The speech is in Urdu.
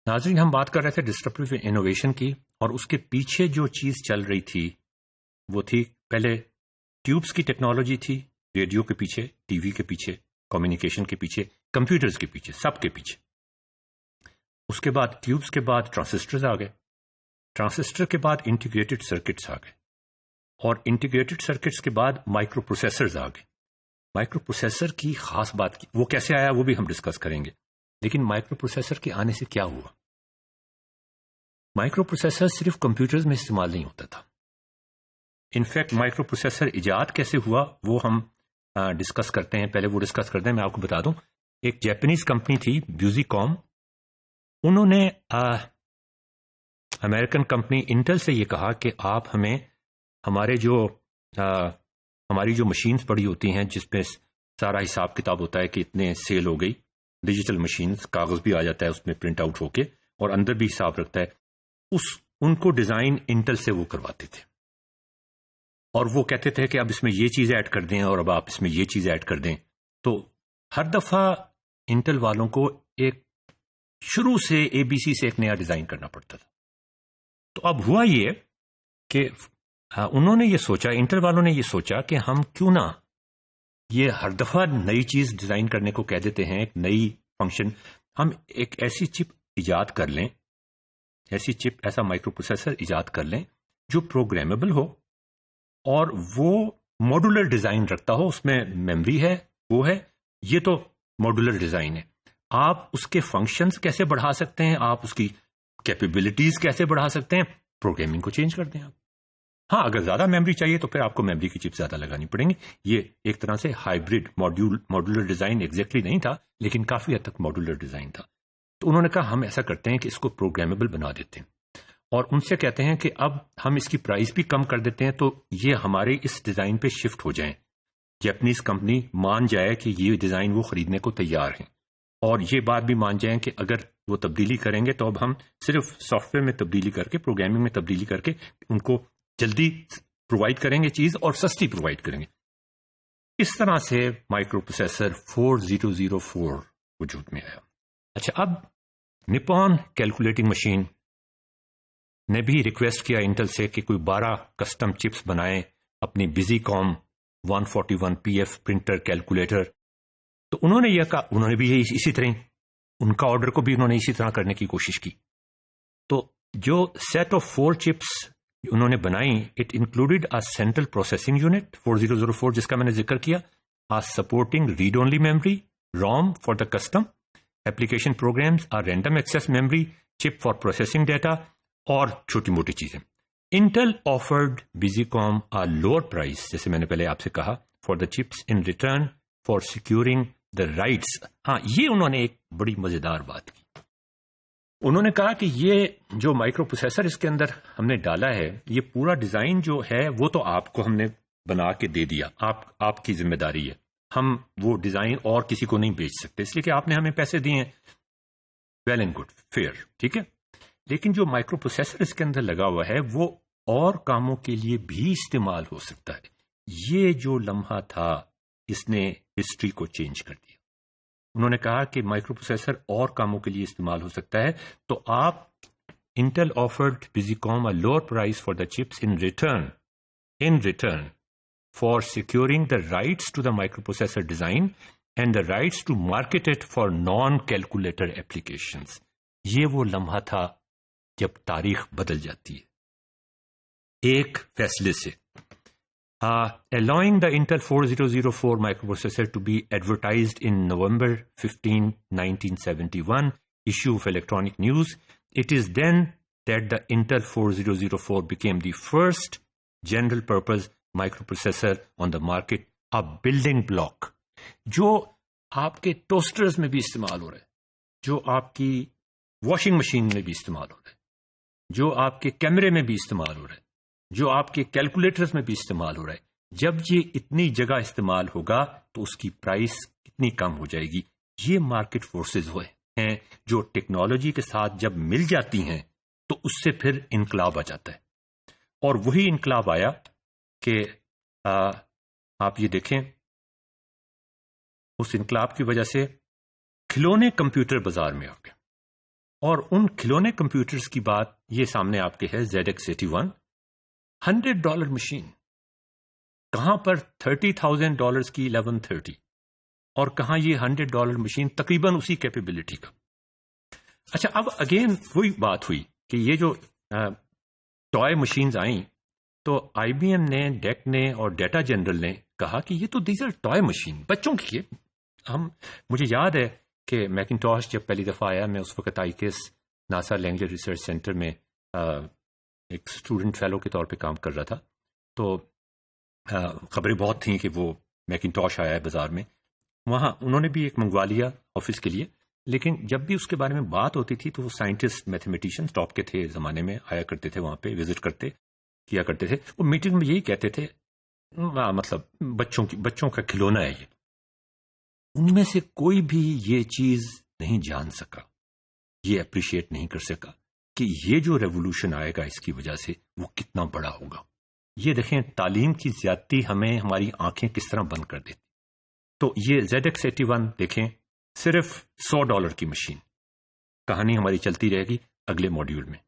ناظرین، ہم بات کر رہے تھے ڈسٹرپٹیو انوویشن کی، اور اس کے پیچھے جو چیز چل رہی تھی وہ تھی پہلے ٹیوبس کی ٹیکنالوجی تھی، ریڈیو کے پیچھے، ٹی وی کے پیچھے، کمیونیکیشن کے پیچھے، کمپیوٹرز کے پیچھے، سب کے پیچھے۔ اس کے بعد ٹیوبس کے بعد ٹرانزسٹرز آ گئے، ٹرانزسٹر کے بعد انٹیگریٹڈ سرکٹس آ گئے، اور انٹیگریٹڈ سرکٹس کے بعد مائکرو پروسیسرز آ گئے۔ مائکرو پروسیسر کی خاص بات کی وہ کیسے آیا وہ بھی ہم ڈسکس کریں گے، لیکن مائکرو پروسیسر کے آنے سے کیا ہوا؟ مائکرو پروسیسر صرف کمپیوٹرز میں استعمال نہیں ہوتا تھا۔ انفیکٹ مائکرو پروسیسر ایجاد کیسے ہوا وہ ہم ڈسکس کرتے ہیں۔ پہلے وہ ڈسکس کرتے ہیں، میں آپ کو بتا دوں، ایک جاپنیز کمپنی تھی بیوزی کام، انہوں نے امریکن کمپنی انٹل سے یہ کہا کہ آپ ہمیں ہماری جو مشینز پڑی ہوتی ہیں جس پہ سارا حساب کتاب ہوتا ہے کہ اتنے سیل ہو گئی، ڈیجیٹل مشینز، کاغذ بھی آ جاتا ہے اس میں پرنٹ آؤٹ ہو کے اور اندر بھی حساب رکھتا ہے، ان کو ڈیزائن انٹل سے وہ کرواتے تھے، اور وہ کہتے تھے کہ اب اس میں یہ چیز ایڈ کر دیں اور اب آپ اس میں یہ چیز ایڈ کر دیں۔ تو ہر دفعہ انٹل والوں کو ایک شروع سے اے بی سی سے ایک نیا ڈیزائن کرنا پڑتا تھا۔ تو اب ہوا یہ کہ انہوں نے یہ سوچا، انٹل والوں نے یہ سوچا کہ ہم کیوں نہ یہ ہر دفعہ نئی چیز ڈیزائن کرنے کو کہہ دیتے ہیں، ایک نئی فنکشن، ہم ایک ایسی چپ ایجاد کر لیں، ایسا مائکرو پروسیسر ایجاد کر لیں جو پروگرامیبل ہو اور وہ ماڈولر ڈیزائن رکھتا ہو، اس میں میموری ہے، وہ ہے، یہ تو ماڈولر ڈیزائن ہے۔ آپ اس کے فنکشنز کیسے بڑھا سکتے ہیں، آپ اس کی کیپیبلٹیز کیسے بڑھا سکتے ہیں، پروگرامنگ کو چینج کر دیں آپ۔ ہاں، اگر زیادہ میموری چاہیے تو پھر آپ کو میموری کی چپ زیادہ لگانی پڑیں گی۔ یہ ایک طرح سے ہائبرڈ ماڈولر ڈیزائن ایگزیکٹلی نہیں تھا، لیکن کافی حد تک ماڈولر ڈیزائن تھا۔ تو انہوں نے کہا ہم ایسا کرتے ہیں کہ اس کو پروگرامیبل بنا دیتے ہیں، اور ان سے کہتے ہیں کہ اب ہم اس کی پرائس بھی کم کر دیتے ہیں تو یہ ہمارے اس ڈیزائن پہ شفٹ ہو جائیں، جاپنیز کمپنی مان جائے کہ یہ ڈیزائن وہ خریدنے کو تیار ہیں، اور یہ بات بھی مان جائیں کہ اگر وہ تبدیلی کریں گے تو اب ہم صرف سافٹ ویئر میں تبدیلی کر کے، پروگرامنگ میں تبدیلی کر کے ان کو جلدی پرووائڈ کریں گے چیز، اور سستی پرووائڈ کریں گے۔ اس طرح سے مائکرو پروسیسر 4004 وجود میں آیا۔ اچھا، اب نپون کیلکولیٹنگ مشین نے بھی ریکویسٹ کیا انٹل سے کہ کوئی 12 کسٹم چپس بنائیں اپنی بیزی کام 141 پی ایف پرنٹر کیلکولیٹر۔ تو انہوں نے یہ کہا، انہوں نے بھی اسی طرح ان کا آرڈر کو بھی انہوں نے اسی طرح کرنے کی کوشش کی۔ تو جو سیٹ آف 4 چپس انہوں نے بنائی، it included a central processing unit 4004 جس کا میں نے ذکر کیا، supporting read only memory ROM for the custom application programs, random access memory chip for processing data, اور چھوٹی موٹی چیزیں۔ Intel offered Busicom lower price, جیسے میں نے پہلے آپ سے کہا، for the chips in return for securing the rights. ہاں، یہ انہوں نے ایک بڑی مزیدار بات کی، انہوں نے کہا کہ یہ جو مائکرو پروسیسر اس کے اندر ہم نے ڈالا ہے، یہ پورا ڈیزائن جو ہے وہ تو آپ کو ہم نے بنا کے دے دیا، آپ کی ذمہ داری ہے، ہم وہ ڈیزائن اور کسی کو نہیں بیچ سکتے، اس لیے کہ آپ نے ہمیں پیسے دیے ہیں، ویل اینڈ گڈ، فیئر، ٹھیک ہے۔ لیکن جو مائکرو پروسیسر اس کے اندر لگا ہوا ہے وہ اور کاموں کے لیے بھی استعمال ہو سکتا ہے۔ یہ جو لمحہ تھا اس نے ہسٹری کو چینج کر دیا۔ انہوں نے کہا کہ مائکرو پروسیسر اور کاموں کے لیے استعمال ہو سکتا ہے، تو آپ Intel offered Busicom lower price for the chips in return for securing the rights to the microprocessor design and the rights to market it for non calculator applications. یہ وہ لمحہ تھا جب تاریخ بدل جاتی ہے ایک فیصلے سے۔ allowing the Intel 4004 microprocessor to be advertised in November 15, 1971 issue of Electronic News, it is then that the Intel 4004 became the first general purpose microprocessor on the market, a building block جو آپ کے ٹوسٹرز میں بھی استعمال ہو رہا ہے، جو آپ کی واشنگ مشین میں بھی استعمال ہو رہا ہے، جو آپ کے کیمرے میں بھی استعمال ہو رہا ہے، جو آپ کے کیلکولیٹرز میں بھی استعمال ہو رہا ہے۔ جب یہ اتنی جگہ استعمال ہوگا تو اس کی پرائس کتنی کم ہو جائے گی۔ یہ مارکیٹ فورسز ہوئے ہیں جو ٹیکنالوجی کے ساتھ جب مل جاتی ہیں تو اس سے پھر انقلاب آ جاتا ہے، اور وہی انقلاب آیا کہ آپ یہ دیکھیں، اس انقلاب کی وجہ سے کھلونے کمپیوٹر بازار میں آ گئے۔ اور ان کھلونے کمپیوٹرز کی بات یہ سامنے آپ کے ہے ZX81 $100 مشین، کہاں پر $30,000 کی 1130 اور کہاں یہ $100 مشین تقریباً اسی کیپیبلٹی کا. اچھا اب اگین وہی بات ہوئی کہ یہ جو ٹوائے مشینز آئیں تو آئی بی ایم نے، ڈیک نے اور ڈیٹا جنرل نے کہا کہ یہ تو دیز آر ٹوائے مشین، بچوں کی ہے. مجھے یاد ہے کہ میکنٹاش جب پہلی دفعہ آیا، میں اس وقت آئی کیس ناسا لینگلر ریسرچ سینٹر میں ایک اسٹوڈنٹ فیلو کے طور پہ کام کر رہا تھا. تو خبریں بہت تھیں کہ وہ میکنٹاش آیا ہے بازار میں. وہاں انہوں نے بھی ایک منگوا لیا آفس کے لیے، لیکن جب بھی اس کے بارے میں بات ہوتی تھی تو وہ سائنٹسٹ میتھمیٹیشین ٹاپ کے تھے زمانے میں، آیا کرتے تھے وہاں پہ، وزٹ کیا کرتے تھے. وہ میٹنگ میں یہی کہتے تھے مطلب بچوں کا کھلونا ہے یہ. ان میں سے کوئی بھی یہ چیز نہیں جان سکا، یہ اپریشیٹ نہیں کر سکا کہ یہ جو ریولوشن آئے گا اس کی وجہ سے وہ کتنا بڑا ہوگا. یہ دیکھیں تعلیم کی زیادتی ہمیں ہماری آنکھیں کس طرح بند کر دیتی. تو یہ ZX81 دیکھیں، صرف $100 کی مشین. کہانی ہماری چلتی رہے گی اگلے ماڈیول میں.